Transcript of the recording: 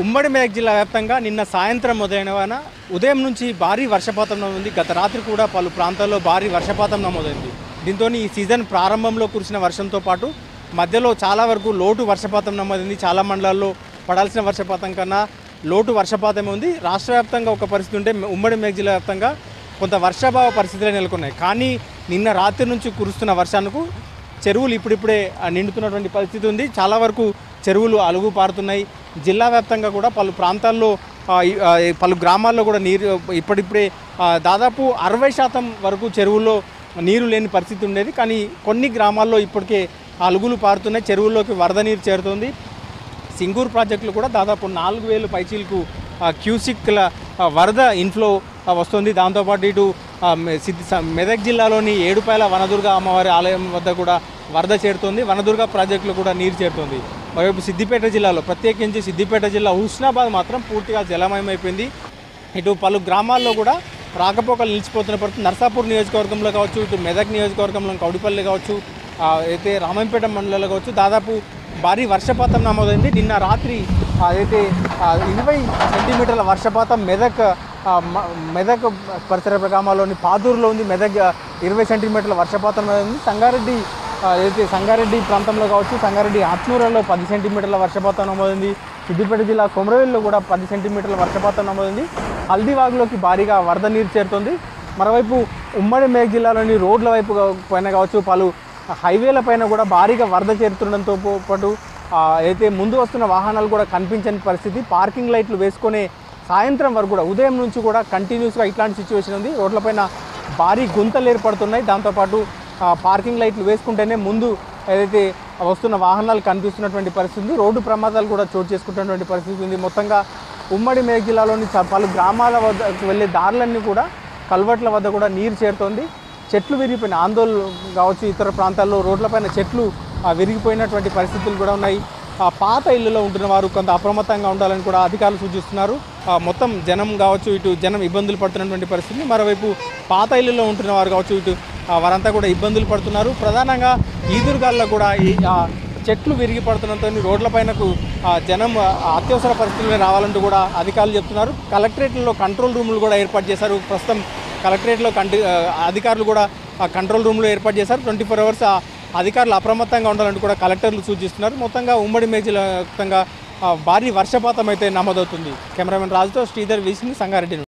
ఉమ్మడి మెదక్ జిల్లా వ్యాప్తంగా నిన్న సాయంత్రం మొదలైన ఉదయం నుంచి భారీ వర్షపాతం నమోదైంది. గత రాత్రి కూడా పలు ప్రాంతాల్లో భారీ వర్షపాతం నమోదైంది. దీంతో ఈ సీజన్ ప్రారంభంలో కురిసిన వర్షంతో పాటు మధ్యలో చాలా వరకు లోటు వర్షపాతం నమోదైంది. చాలా మండలాల్లో పడాల్సిన వర్షపాతం కన్నా లోటు వర్షపాతం ఉంది. రాష్ట్ర వ్యాప్తంగా ఒక పరిస్థితి ఉంటే ఉమ్మడి మెదక్ జిల్లా వ్యాప్తంగా కొంత వర్షాభావ పరిస్థితులు నెలకొన్నాయి. కానీ నిన్న రాత్రి నుంచి కురుస్తున్న వర్షానికి చెరువులు ఇప్పుడిప్పుడే నిండుతున్నటువంటి పరిస్థితి ఉంది. చాలా వరకు చెరువులు అలుగు పారుతున్నాయి. జిల్లా వ్యాప్తంగా కూడా పలు ప్రాంతాల్లో పలు గ్రామాల్లో కూడా నీరు ఇప్పుడిప్పుడే దాదాపు 60% వరకు చెరువుల్లో నీరు లేని పరిస్థితి ఉండేది. కానీ కొన్ని గ్రామాల్లో ఇప్పటికే అలుగులు పారుతున్నాయి. చెరువుల్లోకి వరద నీరు చేరుతుంది. సింగూరు ప్రాజెక్టులు కూడా దాదాపు 4000 పైచీలకు క్యూసిక్ల వరద ఇన్ఫ్లో వస్తుంది. దాంతోపాటు ఇటు మెదక్ జిల్లాలోని ఏడుపాయల వనదుర్గ అమ్మవారి ఆలయం వద్ద కూడా వరద చేరుతుంది. వనదుర్గ ప్రాజెక్టులు కూడా నీరు చేరుతుంది. మరోవైపు సిద్దిపేట జిల్లాలో ప్రత్యేకించి సిద్దిపేట జిల్లా హుస్నాబాద్ మాత్రం పూర్తిగా జలమయమైపోయింది. ఇటు పలు గ్రామాల్లో కూడా రాకపోకలు నిలిచిపోతున్న పరిస్థితి. నర్సాపూర్ నియోజకవర్గంలో కావచ్చు, ఇటు మెదక్ నియోజకవర్గంలో కౌడిపల్లి కావచ్చు, అయితే రామంపేట మండలంలో కావచ్చు దాదాపు భారీ వర్షపాతం నమోదైంది. నిన్న రాత్రి అయితే 20 సెంటీమీటర్ల వర్షపాతం మెదక్ పరిసర గ్రామాల్లోని పాదూరులో ఉంది. మెదక్ 20 సెంటీమీటర్ల వర్షపాతం ఉంది. సంగారెడ్డి ప్రాంతంలో కావచ్చు, సంగారెడ్డి ఆత్మూరులో 10 సెంటీమీటర్ల వర్షపాతం నమోదైంది. సిద్దిపేట జిల్లా కొమరవెల్లిలో కూడా 10 సెంటీమీటర్ల వర్షపాతం నమోదైంది. హల్దీవాగులోకి భారీగా వరద నీరు చేరుతుంది. మరోవైపు ఉమ్మడి మెదక్ జిల్లాలోని రోడ్ల వైపు పైన కావచ్చు, పలు హైవేల పైన కూడా భారీగా వరద చేరుతుండడంతో పాటు అయితే ముందు వస్తున్న వాహనాలు కూడా కనిపించని పరిస్థితి. పార్కింగ్ లైట్లు వేసుకునే సాయంత్రం వరకు కూడా ఉదయం నుంచి కూడా కంటిన్యూస్గా ఇట్లాంటి సిచ్యువేషన్ ఉంది. రోడ్లపైన భారీ గుంతలు ఏర్పడుతున్నాయి. దాంతోపాటు పార్కింగ్ లైట్లు వేసుకుంటేనే ముందు ఏదైతే వస్తున్న వాహనాలు కనిపిస్తున్నటువంటి పరిస్థితి ఉంది. రోడ్డు ప్రమాదాలు కూడా చోటు చేసుకుంటున్నటువంటి పరిస్థితి ఉంది. మొత్తంగా ఉమ్మడి మెదక్ జిల్లాలోని పలు గ్రామాల వద్దకు వెళ్ళే దారులన్నీ కూడా కల్వర్ట్ల వద్ద కూడా నీరు చేరుతోంది. చెట్లు విరిగిపోయిన ఆందోళన కావచ్చు, ఇతర ప్రాంతాల్లో రోడ్లపైన చెట్లు విరిగిపోయినటువంటి పరిస్థితులు కూడా ఉన్నాయి. పాత ఇళ్లలో ఉంటున్న వారు కొంత అప్రమత్తంగా ఉండాలని కూడా అధికారులు సూచిస్తున్నారు. మొత్తం జనం కావచ్చు, ఇటు జనం ఇబ్బందులు పడుతున్నటువంటి పరిస్థితి. మరోవైపు పాత ఇళ్లలో ఉంటున్న వారు కావచ్చు, ఇటు వారంతా కూడా ఇబ్బందులు పడుతున్నారు. ప్రధానంగా ఈదురుగాల్లో కూడా ఈ చెట్లు విరిగి పడుతుండటంతో రోడ్లపైనకు జనం అత్యవసర పరిస్థితుల్లో రావాలంటూ కూడా అధికారులు చెప్తున్నారు. కలెక్టరేట్లలో కంట్రోల్ రూములు కూడా ఏర్పాటు చేశారు. ప్రస్తుతం కలెక్టరేట్లో అధికారులు కూడా కంట్రోల్ రూమ్లో ఏర్పాటు చేశారు. 24 hours అధికారులు అప్రమత్తంగా ఉండాలంటూ కూడా కలెక్టర్లు సూచిస్తున్నారు. మొత్తంగా ఉమ్మడి మెదక్ జిల్లా వ్యాప్తంగా భారీ వర్షపాతం అయితే నమోదవుతుంది. కెమెరామెన్ రాజుతో శ్రీధర్ వీసింగ్ సంగారెడ్డి.